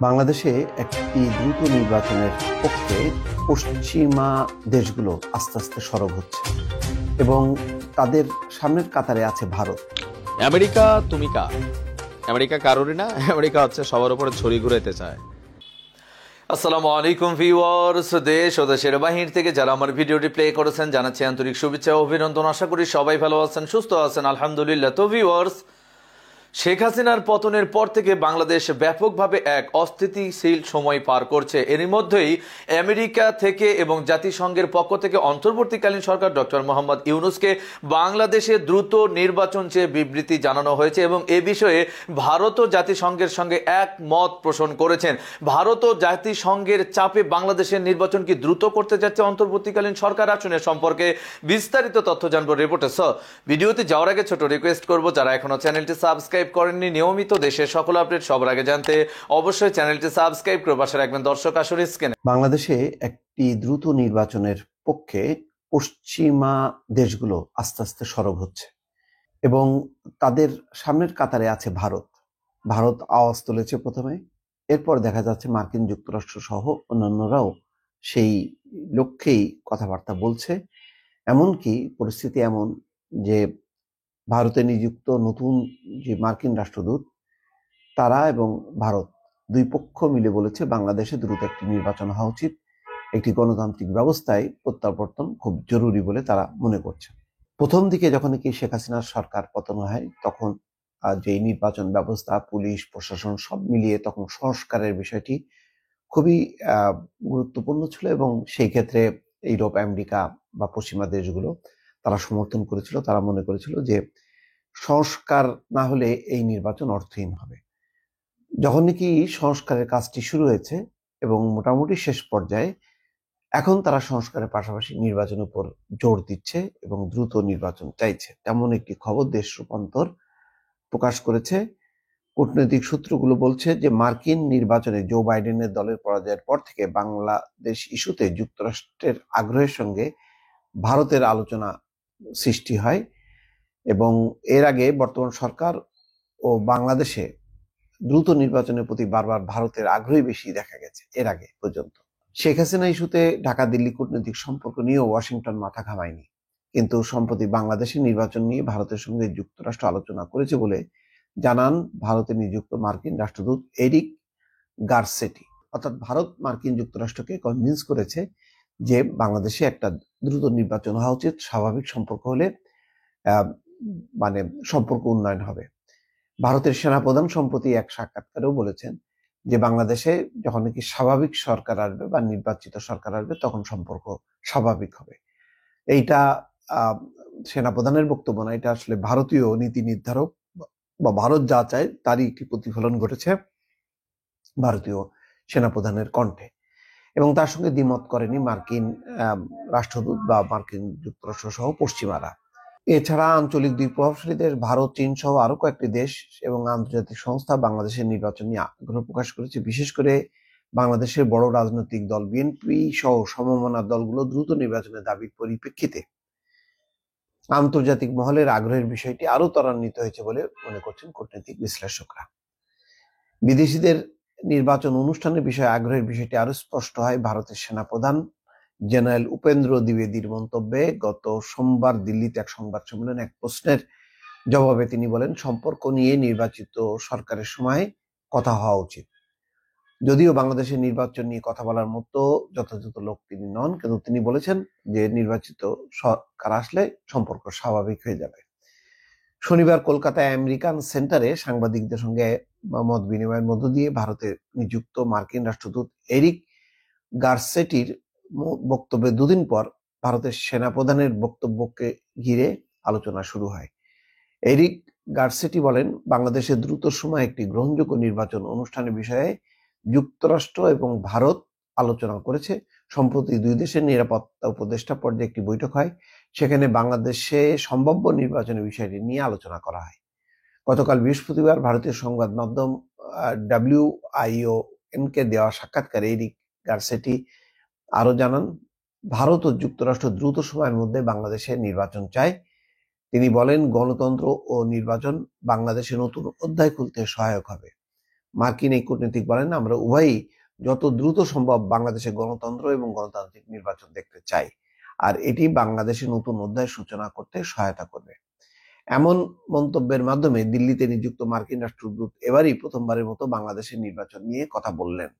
বাংলাদেশে একটি দ্রুত নির্বাচনের পক্ষে পশ্চিমা দেশগুলো আস্তে আস্তে সরব হচ্ছে এবং তাদের সামনের কাতারে আছে ভারত। আমেরিকা তুমি কার? আমেরিকা কারোরই না। আমেরিকা হচ্ছে সবার উপরে ছড়ি ঘুরাইতে চায়। আসসালামু আলাইকুম ভিউয়ার্স, দেশ ও দেশের বাহির থেকে যারা আমার ভিডিওটি প্লে করেছেন জানাচ্ছি আন্তরিক শুভেচ্ছা ও অভিনন্দন। আশা করি সবাই ভালো আছেন, সুস্থ আছেন, আলহামদুলিল্লাহ। তো ভিউয়ার্স, শেখ হাসিনার পতনের পর থেকে বাংলাদেশ ব্যাপকভাবে এক অস্থিতিশীল সময় পার করছে। এরই মধ্যেই আমেরিকা থেকে এবং জাতিসংঘের পক্ষ থেকে অন্তর্বর্তীকালীন সরকার ডক্টর মোহাম্মদ ইউনূসকে বাংলাদেশে দ্রুত নির্বাচন চেয়ে বিবৃতি জানানো হয়েছে এবং এ বিষয়ে ভারতও জাতিসংঘের সঙ্গে একমত পোষণ করেছেন। ভারতও জাতিসংঘের চাপে বাংলাদেশের নির্বাচন কি দ্রুত করতে যাচ্ছে অন্তর্বর্তীকালীন সরকার? আসুন সম্পর্কে বিস্তারিত তথ্য জানবো রিপোর্টে। ভিডিওতে যাওয়ার আগে ছোট রিকোয়েস্ট করবো, যারা এখনো চ্যানেলটি সাবস্ক্রাইব করেননি, নিয়মিত দেশের সকল আপডেট সবার আগে জানতে অবশ্যই চ্যানেলটি সাবস্ক্রাইব করে পাশে রাখবেন। দর্শক আসলে স্ক্রিনে বাংলাদেশে একটি দ্রুত নির্বাচনের পক্ষে পশ্চিমা দেশগুলো আস্তে আস্তে সরব হচ্ছে এবং তাদের সামনের কাতারে আছে ভারত। ভারত আওয়াজ তুলেছে প্রথমে, এরপর দেখা যাচ্ছে মার্কিন যুক্তরাষ্ট্র সহ অন্যান্যরাও সেই লক্ষ্যেই কথাবার্তা বলছে। এমনকি পরিস্থিতি এমন যে ভারতে নিযুক্ত নতুন যে মার্কিন রাষ্ট্রদূত তারা এবং ভারত দুই পক্ষ মিলে বলেছে বাংলাদেশে দ্রুত একটি নির্বাচন হওয়া উচিত, একটি গণতান্ত্রিক ব্যবস্থায় প্রত্যাবর্তন খুব জরুরি বলে তারা মনে করছে। প্রথম দিকে যখন কি শেখ হাসিনার সরকার পতন হয় তখন যে নির্বাচন ব্যবস্থা, পুলিশ প্রশাসন সব মিলিয়ে তখন সংস্কারের বিষয়টি খুবই গুরুত্বপূর্ণ ছিল এবং সেই ক্ষেত্রে ইউরোপ, আমেরিকা বা পশ্চিমা দেশগুলো তারা সমর্থন করেছিল। তারা মনে করেছিল যে সংস্কার না হলে এই নির্বাচন অর্থহীন হবে। যখন নাকি সংস্কারের কাজটি শুরু হয়েছে এবং মোটামুটি শেষ পর্যায়ে, এখন তারা সংস্কারের পাশাপাশি নির্বাচনের উপর জোর দিচ্ছে এবং দ্রুত নির্বাচন চাইছে, তেমন একটি খবর দেশ রূপান্তর প্রকাশ করেছে। কূটনৈতিক সূত্রগুলো বলছে যে মার্কিন নির্বাচনে জো বাইডেনের দলের পরাজয়ের পর থেকে বাংলাদেশ ইস্যুতে যুক্তরাষ্ট্রের আগ্রহের সঙ্গে ভারতের আলোচনা সৃষ্টি হয় এবং এর আগে বর্তমান সরকার ও বাংলাদেশে দ্রুত নির্বাচনের প্রতি বারবার ভারতের আগ্রহী বেশি দেখা গেছে এর আগে পর্যন্ত। শেখ হাসিনা ইস্যুতে ঢাকা দিল্লি কূটনৈতিক সম্পর্ক নিয়েও ওয়াশিংটন মাথা ঘামায়নি, কিন্তু সম্প্রতি বাংলাদেশের নির্বাচন নিয়ে ভারতের সঙ্গে যুক্তরাষ্ট্র আলোচনা করেছে বলে জানান ভারতে নিযুক্ত মার্কিন রাষ্ট্রদূত এরিক গারসেটি। অর্থাৎ ভারত মার্কিন যুক্তরাষ্ট্রকে কনভিন্স করেছে যে বাংলাদেশে একটা দ্রুত নির্বাচন হওয়া উচিত, স্বাভাবিক সম্পর্ক হলে মানে সম্পর্ক উন্নয়ন হবে। ভারতের সেনাপ্রধান সম্প্রতি এক সাক্ষাৎকারেও বলেছেন যে বাংলাদেশে যখন নাকি স্বাভাবিক সরকার আসবে বা নির্বাচিত সরকার আসবে তখন সম্পর্ক স্বাভাবিক হবে। এইটা সেনাপ্রধানের বক্তব্য না, এটা আসলে ভারতীয় নীতি নির্ধারক বা ভারত যা চায় তারই একটি প্রতিফলন ঘটেছে ভারতীয় সেনাপ্রধানের কণ্ঠে, এবং তার সঙ্গে দ্বিমত করেনি মার্কিন রাষ্ট্রদূত বা মার্কিন যুক্তরাষ্ট্র সহ পশ্চিমারা। এছাড়া আঞ্চলিক দুই প্রভাবশালী দেশ ভারত, চীন সহ আরো কয়েকটি দেশ এবং আন্তর্জাতিক সংস্থা বাংলাদেশের নির্বাচন নিয়ে আগ্রহ প্রকাশ করেছে। বিশেষ করে বাংলাদেশের বড় রাজনৈতিক দল বিএনপি সহ সমমনা দলগুলো দ্রুত নির্বাচনের দাবির পরিপ্রেক্ষিতে আন্তর্জাতিক মহলের আগ্রহের বিষয়টি আরো ত্বরান্বিত হয়েছে বলে মনে করছেন কূটনৈতিক বিশ্লেষকরা। বিদেশিদের নির্বাচন অনুষ্ঠানের বিষয়ে আগ্রহের বিষয়টি আরো স্পষ্ট হয় ভারতের সেনাপ্রধান জেনারেল উপেন্দ্র দ্বিবেদীর মন্তব্যে। গত সোমবার দিল্লিতে এক সংবাদ সম্মেলনে এক প্রশ্নের জবাবে তিনি বলেন, সম্পর্ক নিয়ে নির্বাচিত সরকারের সময় কথা হওয়া উচিত। যদিও বাংলাদেশের নির্বাচন নিয়ে কথা বলার মতো যথাযথ লোক তিনি নন, কিন্তু তিনি বলেছেন যে নির্বাচিত সরকার আসলে সম্পর্ক স্বাভাবিক হয়ে যাবে। শনিবার কলকাতায় আমেরিকান সেন্টারে সাংবাদিকদের সঙ্গে মত বিনিময়ের মধ্য দিয়ে ভারতে নিযুক্ত মার্কিন রাষ্ট্রদূত এরিক গারসেটির বক্তব্যের দুদিন পর ভারতের সেনাপ্রধানের বক্তব্যকে ঘিরে আলোচনা শুরু হয়। এরিক গারসেটি বলেন, বাংলাদেশের দ্রুত সময় একটি গ্রহণযোগ্য নির্বাচন অনুষ্ঠানের বিষয়ে যুক্তরাষ্ট্র এবং ভারত আলোচনা করেছে। সম্প্রতি দুই দেশের নিরাপত্তা উপদেষ্টা পর্যায়ে একটি বৈঠক হয়, সেখানে বাংলাদেশে সম্ভাব্য নির্বাচনের বিষয়টি নিয়ে আলোচনা করা হয়। গতকাল বৃহস্পতিবার ভারতীয় সংবাদ মাধ্যম WION-কে দেওয়া সাক্ষাৎকারে এরিক গারসেটি আরো জানান, ভারত ও যুক্তরাষ্ট্র দ্রুত সময়ের মধ্যে বাংলাদেশে নির্বাচন চায়। তিনি বলেন, গণতন্ত্র ও নির্বাচন বাংলাদেশে নতুন অধ্যায় খুলতে সহায়ক হবে। মার্কিন এই কূটনীতিক বলেন, আমরা উভয়ই যত দ্রুত সম্ভব বাংলাদেশে গণতন্ত্র এবং গণতান্ত্রিক নির্বাচন দেখতে চাই, আর এটি বাংলাদেশে নতুন অধ্যায় সূচনা করতে সহায়তা করবে। এমন মন্তব্যের মাধ্যমে দিল্লিতে নিযুক্ত মার্কিন রাষ্ট্রদূত এবারই প্রথমবারের মতো বাংলাদেশের নির্বাচন নিয়ে কথা বললেন।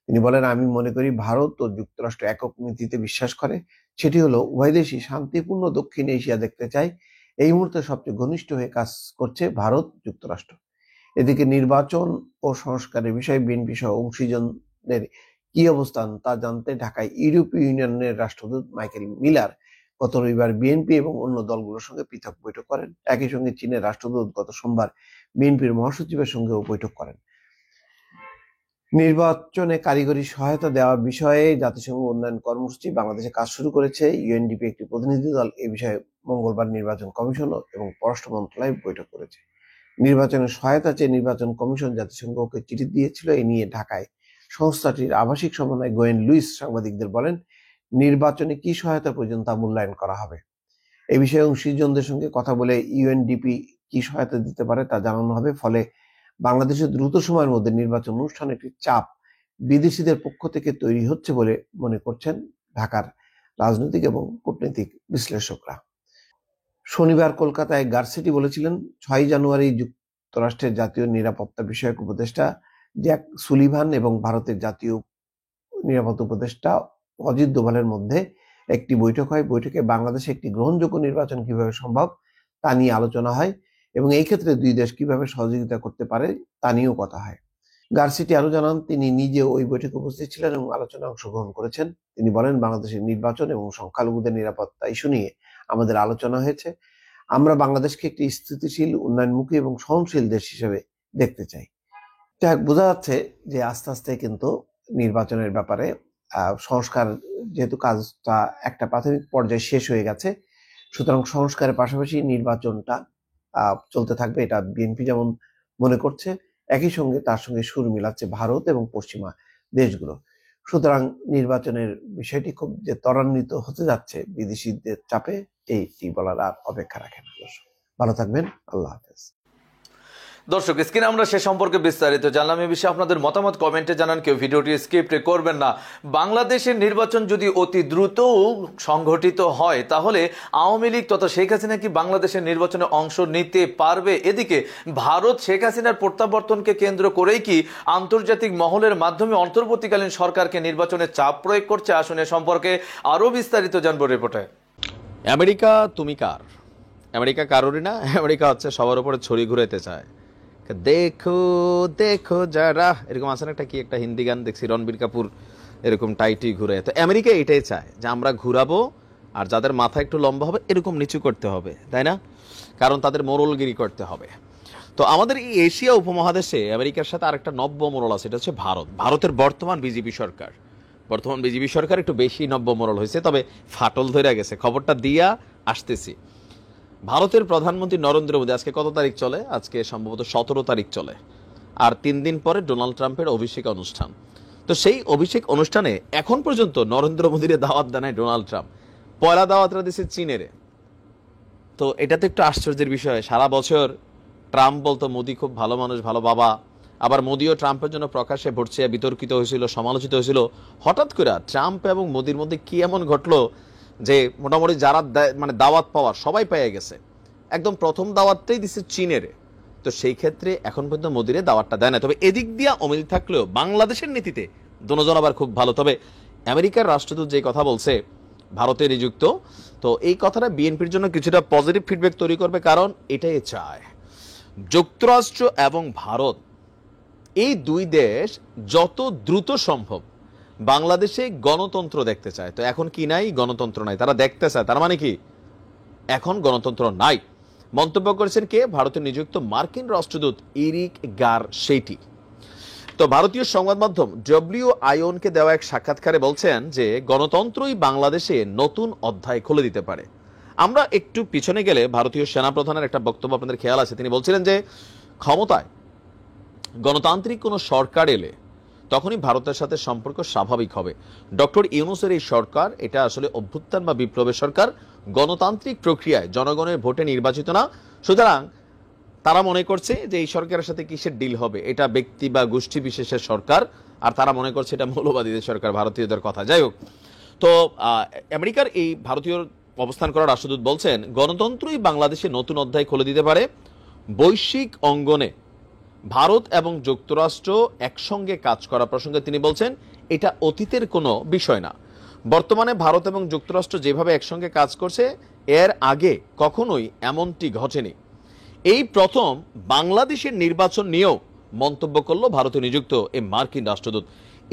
তিনি বলেন, আমি মনে করি ভারত ও যুক্তরাষ্ট্র একক নীতিতে বিশ্বাস করে, সেটি হলো উভয় দেশই শান্তিপূর্ণ দক্ষিণ এশিয়া দেখতে চায়। এই মুহূর্তে সবচেয়ে ঘনিষ্ঠ হয়ে কাজ করছে ভারত যুক্তরাষ্ট্র। এদিকে নির্বাচন ও সংস্কারের বিষয়ে বিএনপি সহ অংশীজনদের কি অবস্থান তা জানতে ঢাকায় ইউরোপীয় ইউনিয়নের রাষ্ট্রদূত মাইকেল মিলার গত রবিবার বিএনপি এবং অন্য দলগুলোর সঙ্গে পৃথক বৈঠক করেন। একই সঙ্গে চীনের রাষ্ট্রদূত গত সোমবার বিএনপির মহাসচিবের সঙ্গেও বৈঠক করেন। নির্বাচনে কারিগরি সহায়তা দেওয়ার বিষয়ে জাতিসংঘ উন্নয়ন কর্মসূচি বাংলাদেশে কাজ শুরু করেছে। ইউএনডিপি একটি প্রতিনিধি দল এ বিষয়ে মঙ্গলবার নির্বাচন কমিশন এবং পররাষ্ট্র মন্ত্রণালয় বৈঠক করেছে। নির্বাচনের সহায়তা চেয়ে নির্বাচন কমিশন জাতিসংঘকে চিঠি দিয়েছিল। এ নিয়ে ঢাকায় সংস্থাটির আবাসিক সমন্বয় গোয়েন লুইস সাংবাদিকদের বলেন, নির্বাচনে কি সহায়তা প্রয়োজন তা মূল্যায়ন করা হবে। এ বিষয়ে অংশীজনদের সঙ্গে কথা বলে ইউএনডিপি কি সহায়তা দিতে পারে তা জানানো হবে। ফলে বাংলাদেশের দ্রুত সময়ের মধ্যে নির্বাচন অনুষ্ঠানে একটি চাপ বিদেশিদের পক্ষ থেকে তৈরি হচ্ছে বলে মনে করছেন ঢাকার রাজনৈতিক এবং কূটনৈতিক বিশ্লেষকরা। শনিবার কলকাতায় গারসেটি বলেছিলেন, 6 জানুয়ারি যুক্তরাষ্ট্রের জাতীয় নিরাপত্তা বিষয়ক উপদেষ্টা জ্যাক সুলিভান এবং ভারতের জাতীয় নিরাপত্তা উপদেষ্টা অজিত দোভালের মধ্যে একটি বৈঠক হয়। বৈঠকে বাংলাদেশে একটি গ্রহণযোগ্য নির্বাচন কিভাবে সম্ভব তা নিয়ে আলোচনা হয় এবং এই ক্ষেত্রে দুই দেশ কিভাবে সহযোগিতা করতে পারে তা নিয়েও কথা হয়। গারসেটি আরো জানান, তিনি নিজে ওই বৈঠকে উপস্থিত ছিলেন এবং আলোচনায় অংশগ্রহণ করেছেন। তিনি বলেন, বাংলাদেশের নির্বাচন এবং সংখ্যালঘুদের নিরাপত্তা ইস্যু নিয়ে আমাদের আলোচনা হয়েছে। আমরা বাংলাদেশকে একটি স্থিতিশীল, উন্নয়নমুখী এবং সহনশীল দেশ হিসেবে দেখতে চাই। যাক, বোঝা যাচ্ছে যে আস্তে আস্তে কিন্তু নির্বাচনের ব্যাপারে সংস্কার, যেহেতু কাজটা একটা প্রাথমিক পর্যায়ে শেষ হয়ে গেছে, সুতরাং সংস্কারের পাশাপাশি নির্বাচনটা চলতে থাকবে, এটা বিএনপি যেমন মনে করছে। একই সঙ্গে তার সঙ্গে সুর মিলাচ্ছে ভারত এবং পশ্চিমা দেশগুলো। সুতরাং নির্বাচনের বিষয়টি খুব যে ত্বরান্বিত হতে যাচ্ছে বিদেশিদের চাপে, এইটি বলার আর অপেক্ষা রাখে না। ভালো থাকবেন, আল্লাহ হাফেজ। দর্শক, স্ক্রিনে আমরা সে সম্পর্কে বিস্তারিত জানলাম। এ বিষয়ে আপনাদের মতামত কমেন্টে জানান, কেউ ভিডিওটি স্কিপ করবেন না। বাংলাদেশের নির্বাচন যদি অতি দ্রুত সংঘটিত হয় তাহলে আওয়ামী লীগ তথা শেখ হাসিনা কি বাংলাদেশের নির্বাচনে অংশ নিতে পারবে? এদিকে ভারত শেখ হাসিনার প্রত্যাবর্তনকে কেন্দ্র করেই কি আন্তর্জাতিক মহলের মাধ্যমে অন্তর্বর্তীকালীন সরকারকে নির্বাচনে চাপ প্রয়োগ করছে? আসুন এ সম্পর্কে আরো বিস্তারিত জানবো রিপোর্টে। আমেরিকা তুমি কার? আমেরিকা কারোরই না, আমেরিকা হচ্ছে সবার উপরে ছড়ি ঘুরাইতে চায়। দেখো দেখো যারা, এরকম আছে না একটা কি একটা হিন্দি গান দেখছি, রণবীর কাপুর এরকম টাইটি ঘুরে। তো আমেরিকা এটাই চায় যে আমরা ঘুরাবো, আর যাদের মাথা একটু লম্বা হবে এরকম নিচু করতে হবে, তাই না? কারণ তাদের মোড়লগিরি করতে হবে। তো আমাদের এই এশিয়া উপমহাদেশে আমেরিকার সাথে আরেকটা নব্য মোড়ল আছে, এটা হচ্ছে ভারত। ভারতের বর্তমান বিজেপি সরকার একটু বেশি নব্য মোড়ল হয়েছে, তবে ফাটল ধরে গেছে। খবরটা দিয়া আসতেছি। ভারতের প্রধানমন্ত্রী নরেন্দ্র মোদী, আজকে কত তারিখ চলে? আজকে সম্ভবত 17 তারিখ চলে, আর 3 দিন পরে ডোনাল্ড ট্রাম্পের অভিষেক অনুষ্ঠান। তো সেই অভিষেক অনুষ্ঠানে এখন পর্যন্ত নরেন্দ্র মোদীর দাওয়াত দেয় ডোনাল্ড ট্রাম্প, পয়লা দাওয়াতটা দিচ্ছে চীনের। তো এটা তো একটু আশ্চর্যের বিষয়। সারা বছর ট্রাম্প বলতো মোদী খুব ভালো মানুষ, ভালো বাবা। আবার মোদীও ট্রাম্পের জন্য প্রকাশ্যে ভোট চেয়ে বিতর্কিত হয়েছিল, সমালোচিত হয়েছিল। হঠাৎ করে ট্রাম্প এবং মোদীর মধ্যে কি এমন ঘটলো যে মোটামুটি যারা মানে দাওয়াত পাওয়ার সবাই পেয়ে গেছে। একদম প্রথম দাওয়াতটাই দিচ্ছে চীনের। তো সেই ক্ষেত্রে এখন পর্যন্ত মোদীরে দাওয়াতটা দেয় না। তবে এদিক দিয়া অমিল থাকলেও বাংলাদেশের নীতিতে দুজন আবার খুব ভালো। তবে আমেরিকার রাষ্ট্রদূত যে কথা বলছে ভারতে নিযুক্ত, তো এই কথাটা বিএনপির জন্য কিছুটা পজিটিভ ফিডব্যাক তৈরি করবে, কারণ এটাই চায় যুক্তরাষ্ট্র এবং ভারত, এই দুই দেশ যত দ্রুত সম্ভব বাংলাদেশে গণতন্ত্র দেখতে চায়। তো এখন কি নাই? গণতন্ত্র নাই, তারা দেখতে চায়। তার মানে কি এখন গণতন্ত্র নাই? মন্তব্য করেছেন কে? ভারতে নিযুক্ত মার্কিন রাষ্ট্রদূত এরিক গারসেটি। তো ভারতীয় সংবাদ মাধ্যম WION-কে দেওয়া এক সাক্ষাৎকারে বলছেন যে গণতন্ত্রই বাংলাদেশে নতুন অধ্যায় খুলে দিতে পারে। আমরা একটু পিছনে গেলে ভারতীয় সেনাপ্রধানের একটা বক্তব্য আপনাদের খেয়াল আছে। তিনি বলছিলেন যে ক্ষমতায় গণতান্ত্রিক কোনো সরকার এলে তখনই ভারতের সাথে সম্পর্ক স্বাভাবিক হবে। ডক্টর ইউনূসের এই সরকার, এটা আসলে অভ্যুত্থান বা বিপ্লবের সরকার, গণতান্ত্রিক প্রক্রিয়ায় জনগণের ভোটে নির্বাচিত না। সুতরাং তারা মনে করছে যে এই সরকারের সাথে কিসের ডিল হবে, এটা ব্যক্তি বা গোষ্ঠী বিশেষের সরকার, আর তারা মনে করছে এটা মৌলবাদীদের সরকার, ভারতীয়দের কথা। যাই হোক, তো আমেরিকার এই ভারতীয় অবস্থান করা রাষ্ট্রদূত বলছেন গণতন্ত্রই বাংলাদেশে নতুন অধ্যায় খুলে দিতে পারে। বৈশ্বিক অঙ্গনে ভারত এবং যুক্তরাষ্ট্র একসঙ্গে কাজ করা প্রসঙ্গে তিনি বলছেন এটা অতীতের কোনো বিষয় না। বর্তমানে ভারত এবং যুক্তরাষ্ট্র যেভাবে একসঙ্গে কাজ করছে এর আগে কখনোই এমনটি ঘটেনি। এই প্রথম বাংলাদেশের নির্বাচন নিয়েও মন্তব্য করল ভারতে নিযুক্ত এই মার্কিন রাষ্ট্রদূত।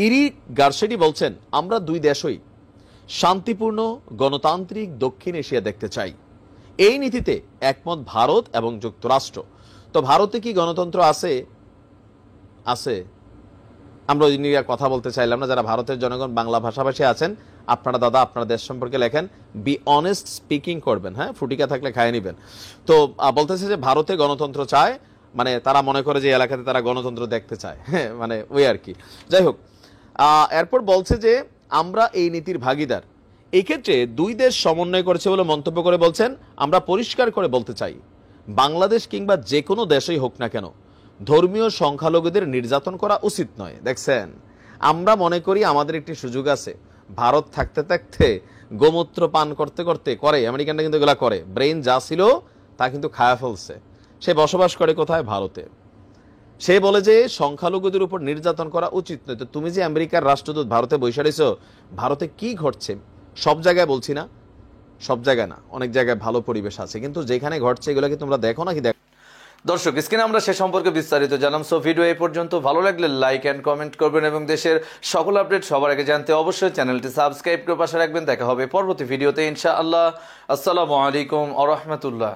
ইরিক গারশেডি বলছেন আমরা দুই দেশই শান্তিপূর্ণ গণতান্ত্রিক দক্ষিণ এশিয়া দেখতে চাই। এই নীতিতে একমত ভারত এবং যুক্তরাষ্ট্র। তো ভারতে কি গণতন্ত্র আছে? আছে। আমরা ওই নিয়ে কথা বলতে চাইলাম না। যারা ভারতের জনগণ বাংলা ভাষাভাষী আছেন, আপনারা দাদা আপনার দেশ সম্পর্কে লেখেন, বি অনেস্ট স্পিকিং করবেন, হ্যাঁ, ফুটিকা থাকলে খাইয়ে নিবেন। তো বলতেছে যে ভারতে গণতন্ত্র চায়, মানে তারা মনে করে যে এলাকাতে তারা গণতন্ত্র দেখতে চায়, হ্যাঁ, মানে ওই আর কি। যাই হোক, এরপর বলছে যে আমরা এই নীতির ভাগিদার। এই ক্ষেত্রে দুই দেশ সমন্বয় করেছে বলে মন্তব্য করে বলছেন আমরা পরিষ্কার করে বলতে চাই বাংলাদেশ কিংবা যে কোনো দেশেই হোক না কেন ধর্মীয় সংখ্যালঘুদের নির্যাতন করা উচিত নয়। দেখছেন, আমরা মনে করি আমাদের একটি সুযোগ আছে। ভারত থাকতে থাকতে গোমূত্র পান করতে করতে করে, আমেরিকানরা কিন্তু এগুলা করে, ব্রেন যা ছিল তা কিন্তু খায়া ফেলছে। সে বসবাস করে কোথায়? ভারতে। সে বলে যে সংখ্যালঘুদের উপর নির্যাতন করা উচিত নয়। তো তুমি যে আমেরিকার রাষ্ট্রদূত ভারতে বসে রয়েছো, ভারতে কি ঘটছে? সব জায়গায় বলছি না, সব জায়গায় না, অনেক জায়গায় ভালো পরিবেশ আছে, কিন্তু যেখানে ঘটছে এগুলো কি তোমরা দেখো নাকি? দেখো দর্শক, স্ক্রিনে আমরা সে সম্পর্কে বিস্তারিত জানাম। সো ভিডিও এই পর্যন্ত। ভালো লাগলে লাইক এন্ড কমেন্ট করবেন এবং দেশের সকল আপডেট সবার আগে জানতে অবশ্যই চ্যানেলটি সাবস্ক্রাইব করে পাশে রাখবেন। দেখা হবে পরবর্তী ভিডিওতে ইনশাআল্লাহ। আসসালামু আলাইকুম ওয়া রাহমাতুল্লাহ।